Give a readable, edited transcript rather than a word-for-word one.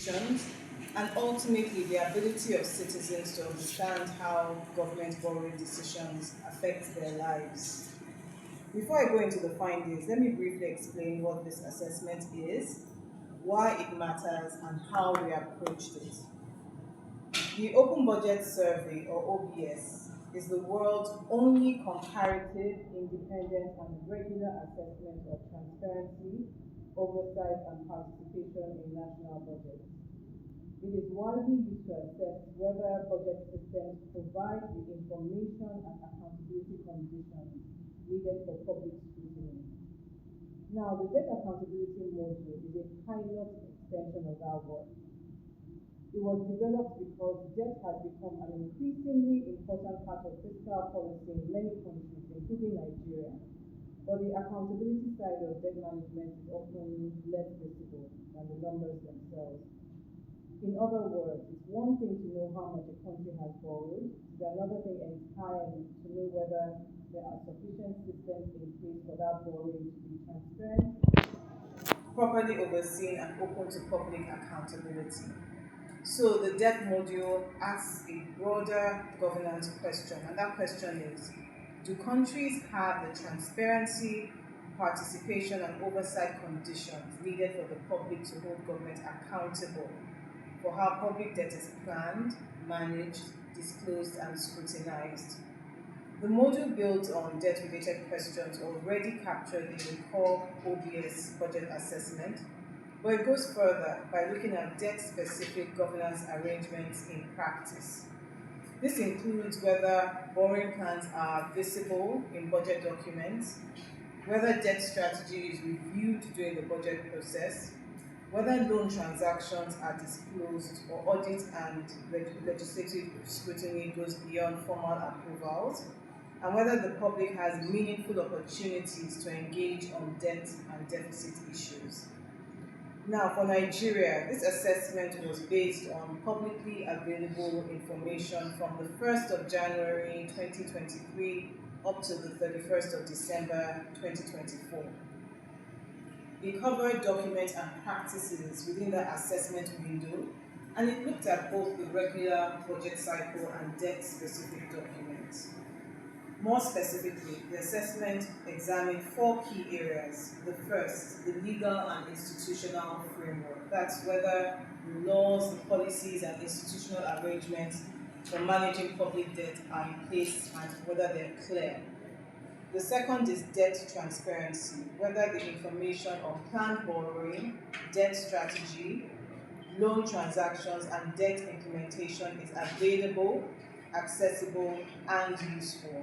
and ultimately the ability of citizens to understand how government borrowing decisions affect their lives. Before I go into the findings, let me briefly explain what this assessment is, why it matters, and how we approached it. The Open Budget Survey, or OBS, is the world's only comparative, independent, and regular assessment of transparency, oversight, and participation in national budgets. It is widely used to assess whether budget systems provide the information and accountability conditions needed for public scrutiny. Now, the debt accountability module is a pilot extension of our work. It was developed because debt has become an increasingly important part of fiscal policy in many countries, including Nigeria. But the accountability side of debt management is often less visible than the numbers themselves. In other words, it's one thing to know how much a country has borrowed, it's another thing entirely to know whether there are sufficient systems in place for that borrowing to be transparent, properly overseen, and open to public accountability. So the debt module asks a broader governance question, and that question is, do countries have the transparency, participation, and oversight conditions needed for the public to hold government accountable for how public debt is planned, managed, disclosed, and scrutinized? The module builds on debt-related questions already captured in the core OBS budget assessment, but it goes further by looking at debt-specific governance arrangements in practice. This includes whether borrowing plans are visible in budget documents, whether debt strategy is reviewed during the budget process, whether loan transactions are disclosed or audit and legislative scrutiny goes beyond formal approvals, and whether the public has meaningful opportunities to engage on debt and deficit issues. Now, for Nigeria, this assessment was based on publicly available information from the 1st of January 2023 up to the 31st of December 2024. It covered documents and practices within the assessment window, and it looked at both the regular budget cycle and debt-specific documents. More specifically, the assessment examined 4 key areas. The first, the legal and institutional framework. That's whether the laws, the policies, and institutional arrangements for managing public debt are in place and whether they're clear. The second is debt transparency, whether the information on planned borrowing, debt strategy, loan transactions, and debt implementation is available, accessible, and useful.